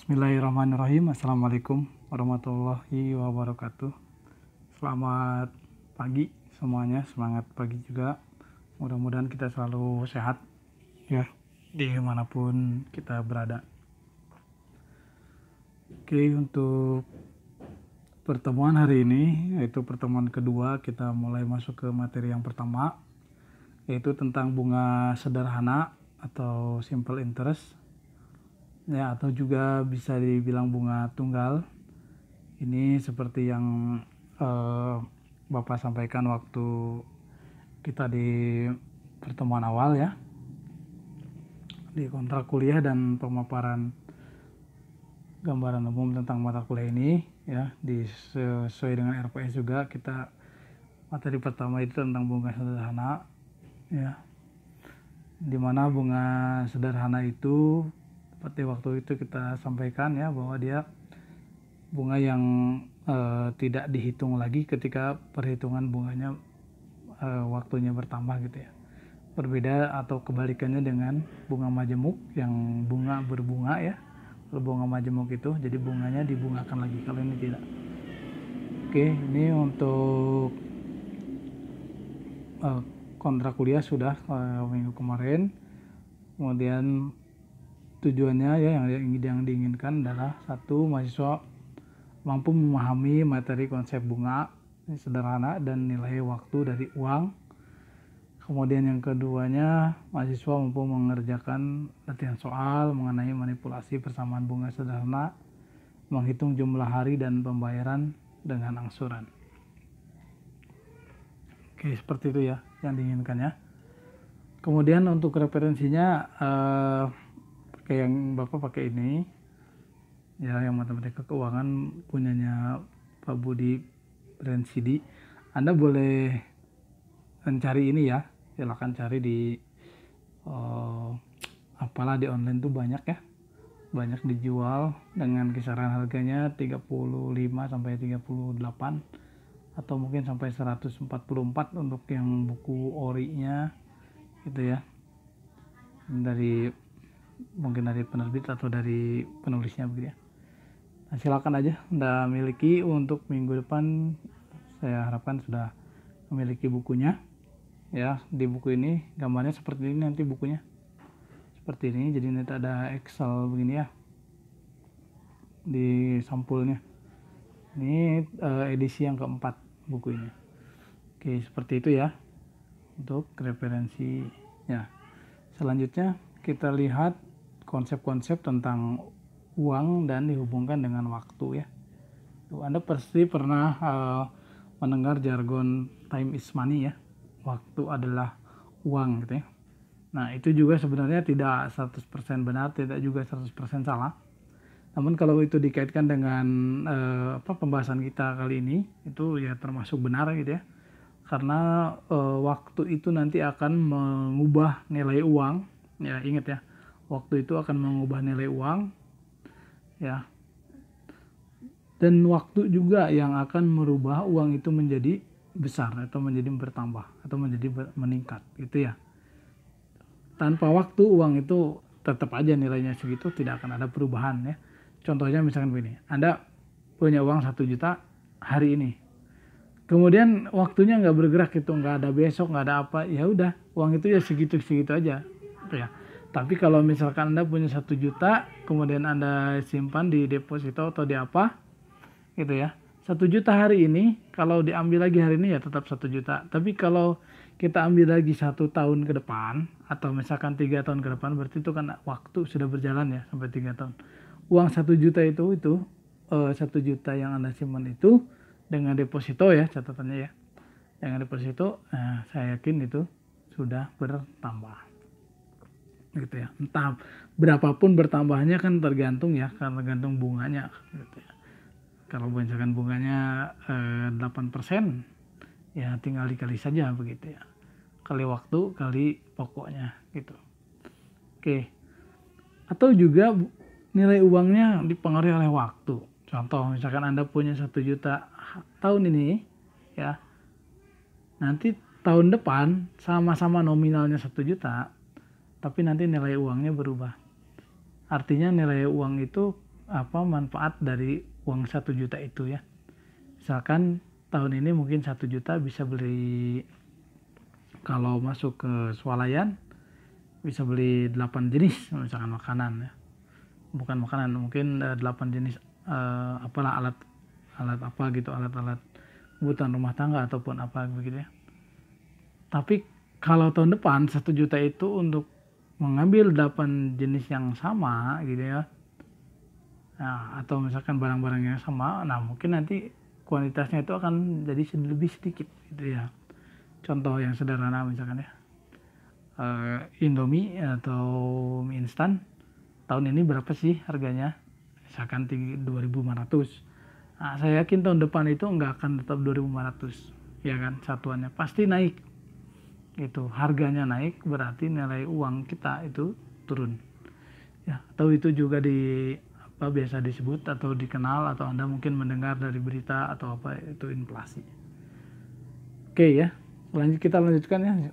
Bismillahirrahmanirrahim. Assalamualaikum warahmatullahi wabarakatuh. Selamat pagi semuanya, semangat pagi juga. Mudah-mudahan kita selalu sehat ya, dimanapun kita berada. Oke, untuk pertemuan hari ini, yaitu pertemuan kedua, kita mulai masuk ke materi yang pertama, yaitu tentang bunga sederhana atau simple interest ya, atau juga bisa dibilang bunga tunggal. Ini seperti yang Bapak sampaikan waktu kita di pertemuan awal ya, di kontrak kuliah dan pemaparan gambaran umum tentang mata kuliah ini ya, sesuai dengan RPS juga. Kita materi pertama itu tentang bunga sederhana ya, dimana bunga sederhana itu seperti waktu itu kita sampaikan ya, bahwa dia bunga yang tidak dihitung lagi ketika perhitungan bunganya waktunya bertambah gitu ya. Berbeda atau kebalikannya dengan bunga majemuk yang bunga berbunga ya. Kalau bunga majemuk itu jadi bunganya dibungakan lagi, kalau ini tidak. Oke, ini untuk kontrak kuliah sudah minggu kemarin. Kemudian tujuannya ya, yang diinginkan adalah satu, mahasiswa mampu memahami materi konsep bunga sederhana dan nilai waktu dari uang. Kemudian yang keduanya, mahasiswa mampu mengerjakan latihan soal mengenai manipulasi persamaan bunga sederhana, menghitung jumlah hari dan pembayaran dengan angsuran. Oke, seperti itu ya yang diinginkan ya. Kemudian untuk referensinya yang Bapak pakai ini ya, yang matematika keuangan punyanya Pak Budi Brensidi. Anda boleh mencari ini ya, silakan cari di apalah, di online tuh banyak ya, banyak dijual dengan kisaran harganya 35 sampai 38 atau mungkin sampai 144 untuk yang buku orinya gitu ya, mungkin dari penerbit atau dari penulisnya begitu ya. Nah, silakan aja Anda miliki. Untuk minggu depan saya harapkan sudah memiliki bukunya ya. Di buku ini gambarnya seperti ini, nanti bukunya seperti ini, jadi nanti ada Excel begini ya di sampulnya. Ini edisi yang keempat buku ini. Oke, seperti itu ya untuk referensinya. Selanjutnya kita lihat konsep-konsep tentang uang dan dihubungkan dengan waktu ya. Anda pasti pernah mendengar jargon time is money ya, waktu adalah uang gitu ya. Nah, itu juga sebenarnya tidak 100% benar, tidak juga 100% salah. Namun kalau itu dikaitkan dengan pembahasan kita kali ini, itu ya termasuk benar gitu ya. Karena waktu itu nanti akan mengubah nilai uang ya, ingat ya, waktu itu akan mengubah nilai uang ya, dan waktu juga yang akan merubah uang itu menjadi besar atau menjadi bertambah atau menjadi meningkat gitu ya. Tanpa waktu uang itu tetap aja nilainya segitu, tidak akan ada perubahan ya. Contohnya misalkan begini, Anda punya uang 1 juta hari ini, kemudian waktunya nggak bergerak gitu, nggak ada besok, nggak ada apa, ya udah uang itu ya segitu aja ya. Tapi kalau misalkan Anda punya 1 juta, kemudian Anda simpan di deposito atau di apa gitu ya, 1 juta hari ini, kalau diambil lagi hari ini ya tetap 1 juta. Tapi kalau kita ambil lagi 1 tahun ke depan atau misalkan 3 tahun ke depan, berarti itu kan waktu sudah berjalan ya sampai 3 tahun. Uang 1 juta itu 1 juta yang Anda simpan itu dengan deposito ya, catatannya ya, dengan deposito, saya yakin itu sudah bertambah gitu ya. Entah berapapun bertambahnya kan tergantung ya, karena tergantung bunganya gitu ya. Kalau misalkan bunganya 8%, ya tinggal dikali saja begitu ya, kali waktu kali pokoknya gitu. Oke, atau juga nilai uangnya dipengaruhi oleh waktu. Contoh misalkan Anda punya 1 juta tahun ini ya, nanti tahun depan sama-sama nominalnya 1 juta, tapi nanti nilai uangnya berubah. Artinya nilai uang itu manfaat dari uang 1 juta itu ya. Misalkan tahun ini mungkin 1 juta bisa beli, kalau masuk ke swalayan bisa beli 8 jenis misalkan makanan ya. Bukan makanan, mungkin 8 jenis apalah alat apa gitu, alat-alat kebutuhan rumah tangga ataupun apa begitu ya. Tapi kalau tahun depan 1 juta itu untuk mengambil 8 jenis yang sama gitu ya. Nah, atau misalkan barang-barang yang sama, nah mungkin nanti kuantitasnya itu akan jadi lebih sedikit gitu ya. Contoh yang sederhana misalkan ya, Indomie atau mie instan tahun ini berapa sih harganya? Misalkan 2.500. Nah, saya yakin tahun depan itu nggak akan tetap 2.500 ya kan, satuannya pasti naik. Itu harganya naik berarti nilai uang kita itu turun ya. Atau itu juga biasa disebut atau dikenal, atau Anda mungkin mendengar dari berita atau apa, itu inflasi. Oke ya, kita lanjutkan ya.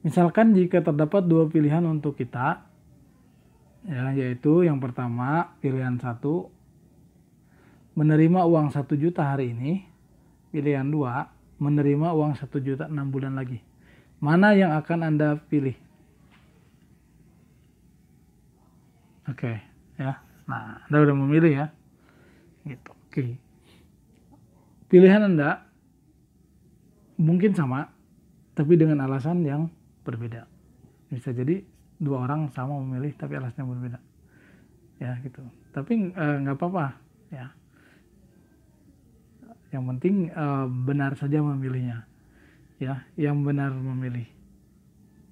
Misalkan jika terdapat 2 pilihan untuk kita ya, yaitu yang pertama pilihan 1, menerima uang 1 juta hari ini. Pilihan 2, menerima uang 1 juta 6 bulan lagi. Mana yang akan Anda pilih? Oke, ya. Nah, Anda udah memilih ya. Gitu. Oke. Pilihan Anda mungkin sama, tapi dengan alasan yang berbeda. Bisa jadi 2 orang sama memilih tapi alasannya berbeda. Ya, gitu. Tapi nggak apa-apa, ya. Yang penting benar saja memilihnya. Ya, yang benar memilih.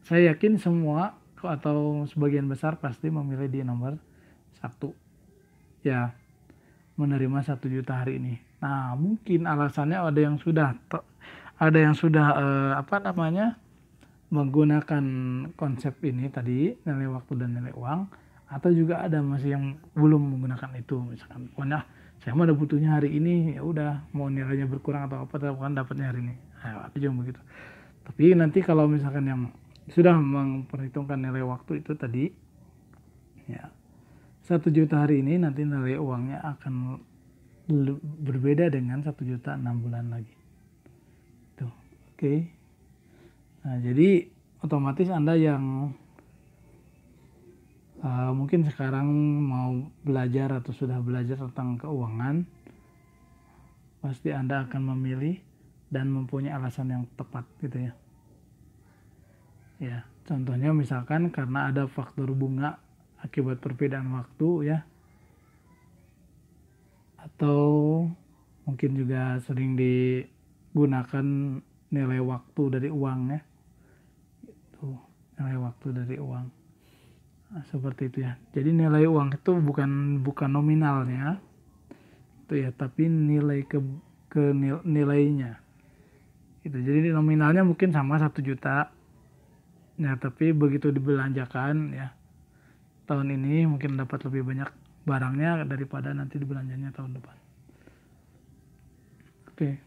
Saya yakin semua atau sebagian besar pasti memilih di nomor 1. Ya, menerima 1 juta hari ini. Nah, mungkin alasannya ada yang sudah menggunakan konsep ini tadi, nilai waktu dan nilai uang, atau juga ada masih yang belum menggunakan itu. Misalkan, saya mah ada butuhnya hari ini, ya udah, mau nilainya berkurang atau apa, kan dapatnya hari ini. Nah, ada juga begitu. Tapi nanti kalau misalkan yang sudah memperhitungkan nilai waktu itu tadi, ya 1 juta hari ini, nanti nilai uangnya akan berbeda dengan 1 juta 6 bulan lagi. Tuh, oke. Nah, jadi otomatis Anda yang mungkin sekarang mau belajar atau sudah belajar tentang keuangan, pasti Anda akan memilih dan mempunyai alasan yang tepat gitu ya. Ya, contohnya misalkan karena ada faktor bunga akibat perbedaan waktu ya. Atau mungkin juga sering digunakan nilai waktu dari uang ya. Itu nilai waktu dari uang. Nah, seperti itu ya. Jadi nilai uang itu bukan nominalnya itu ya, tapi nilai nilainya. Itu. Jadi nominalnya mungkin sama 1 juta. Ya, tapi begitu dibelanjakan ya, tahun ini mungkin dapat lebih banyak barangnya daripada nanti dibelanjanya tahun depan. Oke.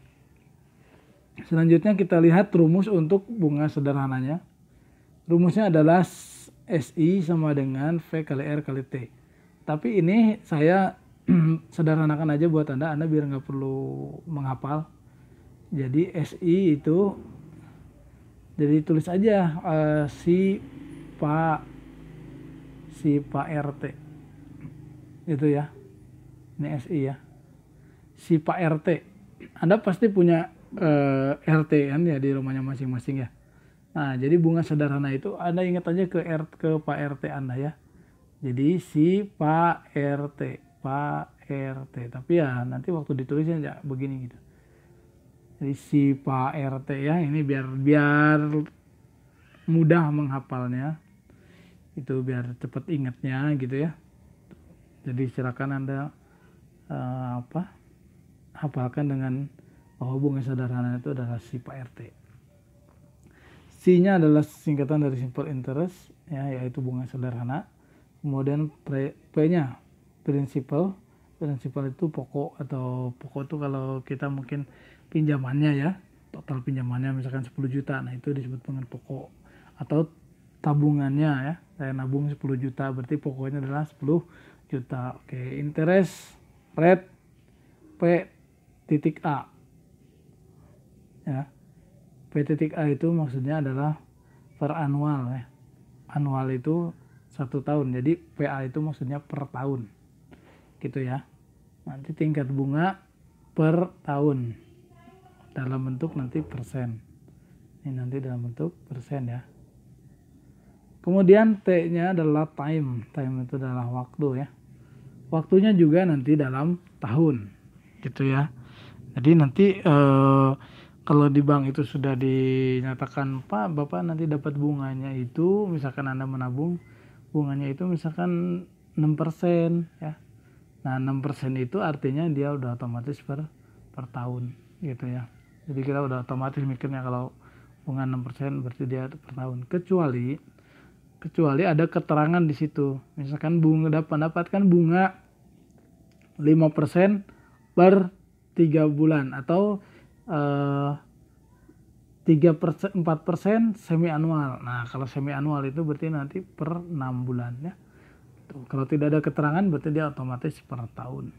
Selanjutnya kita lihat rumus untuk bunga sederhananya. Rumusnya adalah SI sama dengan V kali R kali T. Tapi ini saya sederhanakan aja buat Anda biar nggak perlu menghafal. Jadi SI itu, jadi tulis aja si Pak RT. Itu ya. Ini SI ya. Si Pak RT. Anda pasti punya RT kan ya di rumahnya masing-masing ya. Nah, jadi bunga sederhana itu Anda ingat aja ke Pak RT Anda ya. Jadi si Pak RT. Tapi ya nanti waktu ditulisnya ya begini gitu. Jadi si Pak RT ya, ini biar mudah menghafalnya. Itu biar cepat ingatnya gitu ya. Jadi silakan Anda hafalkan dengan bahwa bunga sederhana itu adalah si Pak RT. C-nya adalah singkatan dari simple interest ya, yaitu bunga sederhana. Kemudian P-nya principal. Principal itu pokok, atau pokok itu kalau kita mungkin pinjamannya ya, total pinjamannya misalkan 10 juta. Nah, itu disebut dengan pokok. Atau tabungannya ya. Saya nabung 10 juta, berarti pokoknya adalah 10 juta. Oke, interest rate P titik A. Ya. P titik A itu maksudnya adalah per annual ya. Annual itu 1 tahun. Jadi PA itu maksudnya per tahun. Gitu ya. Nanti tingkat bunga per tahun. Dalam bentuk nanti persen. Ini nanti dalam bentuk persen ya. Kemudian T-nya adalah time. Time itu adalah waktu ya. Waktunya juga nanti dalam tahun. Gitu ya. Jadi nanti kalau di bank itu sudah dinyatakan, Pak, Bapak nanti dapat bunganya itu, misalkan Anda menabung, bunganya itu misalkan 6% ya. Nah, 6% itu artinya dia udah otomatis per tahun gitu ya. Jadi kita udah otomatis mikirnya kalau bunga 6% berarti dia per tahun. Kecuali ada keterangan di situ. Misalkan bunga dapatkan bunga 5% per 3 bulan atau 4% semi anual. Nah, kalau semi anual itu berarti nanti per 6 bulan ya. Tuh, kalau tidak ada keterangan berarti dia otomatis per tahun.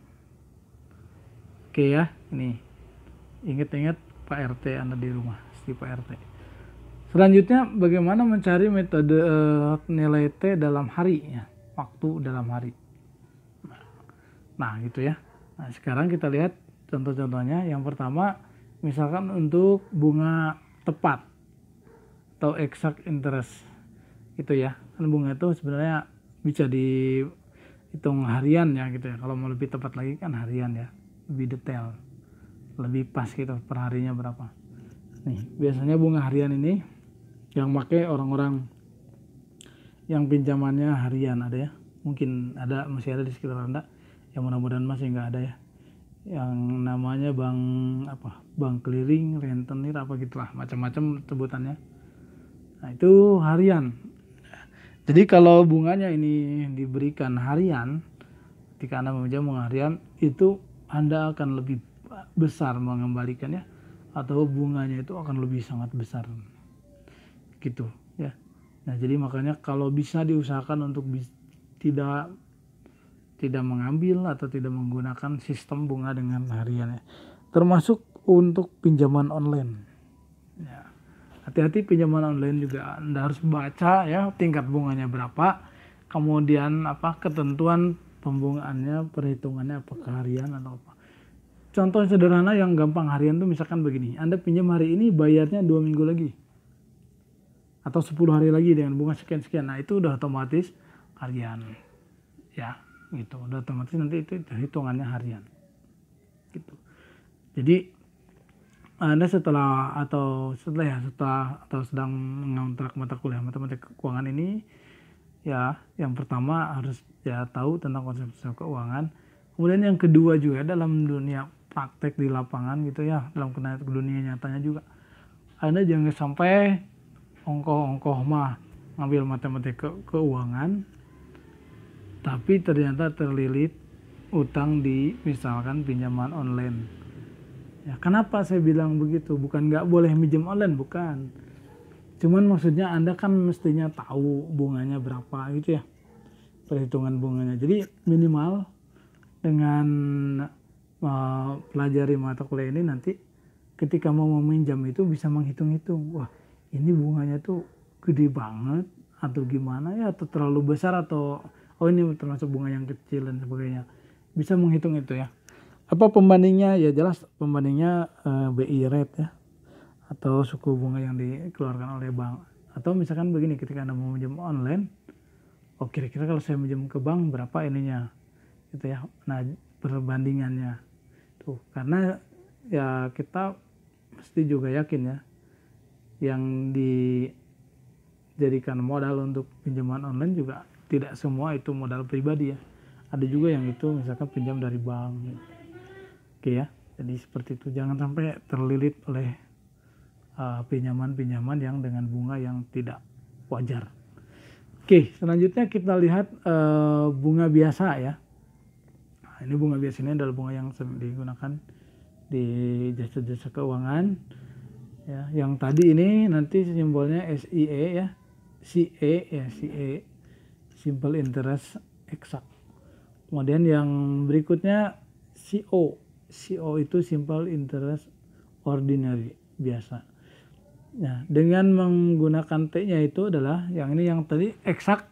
Oke ya, ini. Ingat-ingat Pak RT Anda di rumah, si Pak RT. Selanjutnya bagaimana mencari metode nilai T dalam hari ya, waktu dalam hari. Nah, gitu ya. Nah, sekarang kita lihat contoh-contohnya. Yang pertama, misalkan untuk bunga tepat atau exact interest gitu ya. Kan bunga itu sebenarnya bisa dihitung harian ya gitu ya. Kalau mau lebih tepat lagi kan harian ya, lebih detail, lebih pas gitu per harinya berapa. Nih, biasanya bunga harian ini yang pakai orang-orang yang pinjamannya harian ada ya. Mungkin ada, masih ada di sekitar Anda. Yang mudah-mudahan masih nggak ada ya. Yang namanya bank clearing, rentenir apa gitulah, macam-macam sebutannya. Nah, itu harian. Jadi kalau bunganya ini diberikan harian, ketika Anda meminjam bunga harian, itu Anda akan lebih besar mengembalikannya atau bunganya itu akan lebih sangat besar. Gitu ya. Nah, jadi makanya kalau bisa diusahakan untuk tidak mengambil atau tidak menggunakan sistem bunga dengan harian ya. Termasuk untuk pinjaman online. Ya. Hati-hati pinjaman online juga Anda harus baca ya tingkat bunganya berapa, kemudian ketentuan pembungaannya, perhitungannya apakah harian atau apa. Contoh sederhana yang gampang harian tuh misalkan begini, Anda pinjam hari ini bayarnya 2 minggu lagi atau 10 hari lagi dengan bunga sekian-sekian. Nah, itu udah otomatis harian ya gitu, udah otomatis nanti itu hitungannya harian gitu. Jadi Anda setelah sedang mengontrak mata kuliah matematika keuangan ini ya, yang pertama harus ya tahu tentang konsep keuangan. Kemudian yang kedua juga dalam dunia praktek di lapangan gitu ya, dalam dunia nyatanya juga Anda jangan sampai ongkoh mah ngambil matematika keuangan tapi ternyata terlilit utang di misalkan pinjaman online. Ya, kenapa saya bilang begitu? Bukan nggak boleh minjem online, bukan. Cuman maksudnya Anda kan mestinya tahu bunganya berapa gitu ya, perhitungan bunganya. Jadi minimal dengan pelajari mata kuliah ini nanti ketika mau meminjam itu bisa menghitung-hitung. Wah, ini bunganya tuh gede banget atau gimana ya, atau terlalu besar, atau ini termasuk bunga yang kecil dan sebagainya. Bisa menghitung itu ya. Apa pembandingnya? Ya jelas pembandingnya BI rate ya, atau suku bunga yang dikeluarkan oleh bank. Atau misalkan begini, ketika Anda mau minjam online, kira-kira kalau saya minjam ke bank berapa ininya gitu ya. Nah, perbandingannya tuh, karena ya kita mesti juga yakin ya, yang dijadikan modal untuk pinjaman online juga tidak semua itu modal pribadi ya. Ada juga yang itu misalkan pinjam dari bank gitu. Oke ya, jadi seperti itu. Jangan sampai terlilit oleh pinjaman-pinjaman yang dengan bunga yang tidak wajar. Oke, selanjutnya kita lihat bunga biasa ya. Nah, ini bunga biasa ini adalah bunga yang sering digunakan di jasa-jasa keuangan. Ya, yang tadi ini nanti simbolnya SIE ya. CE ya, CE simple interest exact. Kemudian yang berikutnya CO. CO itu simple interest ordinary, biasa. Nah, dengan menggunakan T-nya itu adalah yang ini yang tadi eksak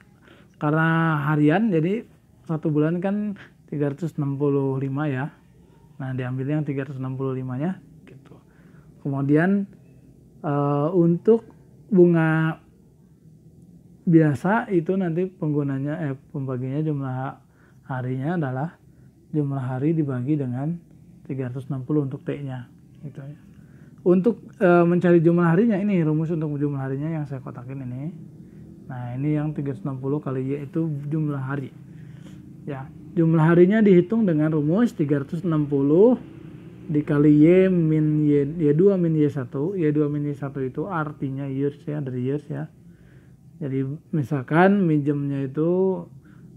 karena harian, jadi 1 bulan kan 365 ya. Nah, diambil yang 365-nya gitu. Kemudian untuk bunga biasa itu nanti pembaginya jumlah harinya adalah jumlah hari dibagi dengan 360 untuk T-nya gitu ya. Untuk mencari jumlah harinya, ini rumus untuk jumlah harinya yang saya kotakin ini. Nah, ini yang 360 kali Y itu jumlah hari. Ya, jumlah harinya dihitung dengan rumus 360 dikali Y min Y2 min Y1. Y2 min Y1 itu artinya years ya, dari years ya. Jadi misalkan minjemnya itu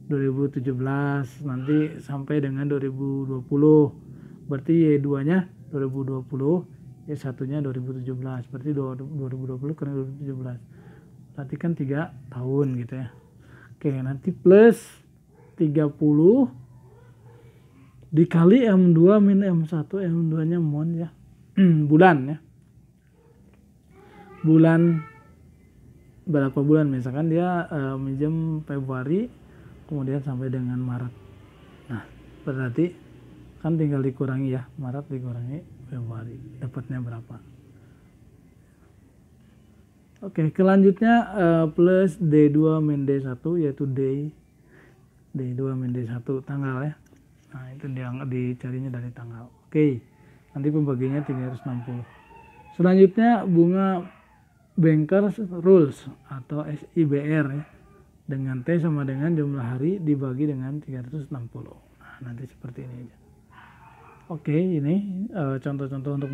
2017 nanti sampai dengan 2020. Berarti Y2-nya 2020. Y1-nya 2017, berarti 2020 ke 2017. Berarti kan 3 tahun gitu ya. Oke, nanti plus 30 dikali M2 min M1, M2-nya mon ya. Bulan ya. Bulan berapa bulan? Misalkan dia minjem Februari kemudian sampai dengan Maret. Nah, berarti kan tinggal dikurangi ya, Maret dikurangi Februari, dapatnya berapa. Oke, selanjutnya plus D2 min D1 yaitu D2 min D1 tanggal ya. Nah, itu dia dicarinya dari tanggal. Oke, nanti pembagiannya 360. Selanjutnya bunga Bankers Rules atau SIBR ya, dengan T sama dengan jumlah hari dibagi dengan 360. Nah, nanti seperti ini aja. Oke, ini contoh-contoh untuk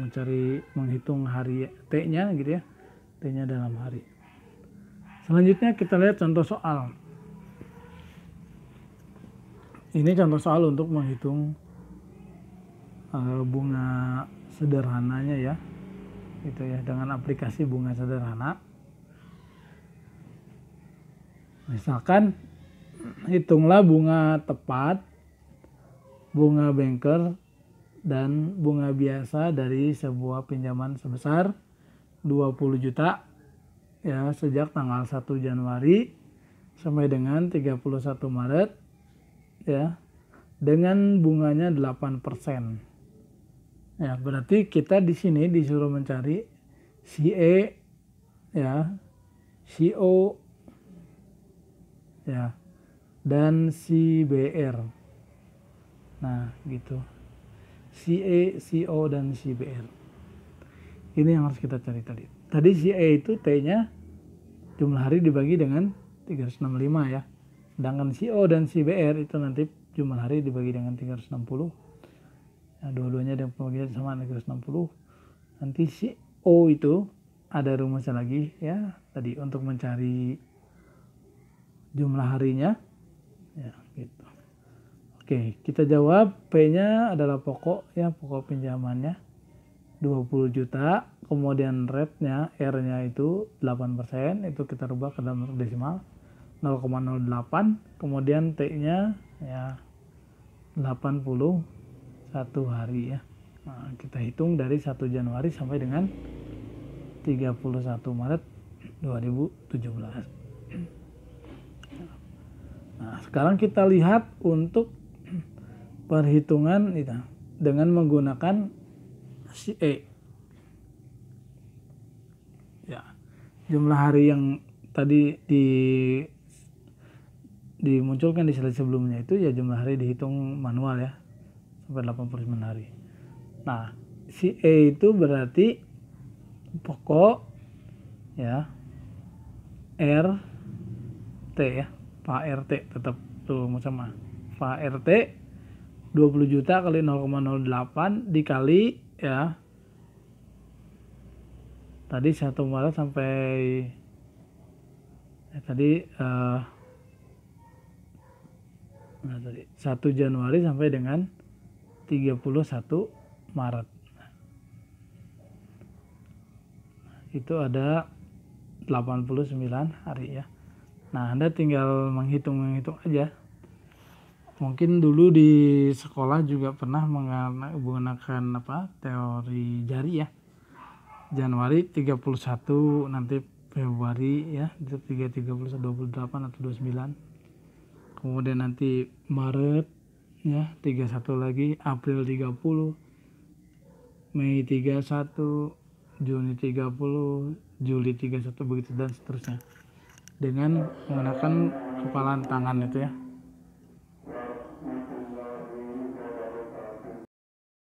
menghitung hari T-nya gitu ya. T-nya dalam hari. Selanjutnya kita lihat contoh soal. Ini contoh soal untuk menghitung bunga sederhananya ya. Gitu ya, dengan aplikasi bunga sederhana. Misalkan hitunglah bunga tepat, bunga banker dan bunga biasa dari sebuah pinjaman sebesar 20 juta ya sejak tanggal 1 Januari sampai dengan 31 Maret ya dengan bunganya 8%. Ya, berarti kita di sini disuruh mencari CE ya, CO ya dan CBR. Nah, gitu. CE, CO, dan CBR. Ini yang harus kita cari tadi. Tadi CE itu T-nya jumlah hari dibagi dengan 365 ya. Sedangkan CO dan CBR itu nanti jumlah hari dibagi dengan 360. Nah, dua-duanya ada pembagian sama 360. Nanti CO itu ada rumusnya lagi ya. Tadi untuk mencari jumlah harinya. Ya, gitu. Oke, kita jawab P-nya adalah pokok ya, pokok pinjamannya 20 juta, kemudian rate-nya R-nya itu 8%, itu kita rubah ke dalam desimal 0,08, kemudian T-nya ya 81 hari ya. Nah, kita hitung dari 1 Januari sampai dengan 31 Maret 2017. Nah, sekarang kita lihat untuk perhitungan itu dengan menggunakan CE. Ya, jumlah hari yang tadi dimunculkan di slide sebelumnya itu ya jumlah hari dihitung manual ya sampai 89 hari. Nah, CE itu berarti pokok ya RT ya, Pak RT tetap tuh sama Pak RT 20 juta kali 0,08 dikali ya tadi 1 Maret sampai tadi 1 Januari sampai dengan 31 Maret. Itu ada 89 hari ya. Nah, Anda tinggal menghitung aja. Mungkin dulu di sekolah juga pernah menggunakan teori jari ya. Januari 31, nanti Februari ya, itu 30, 28 atau 29. Kemudian nanti Maret ya, 31 lagi, April 30, Mei 31, Juni 30, Juli 31, begitu dan seterusnya. Dengan menggunakan kepalan tangan itu ya.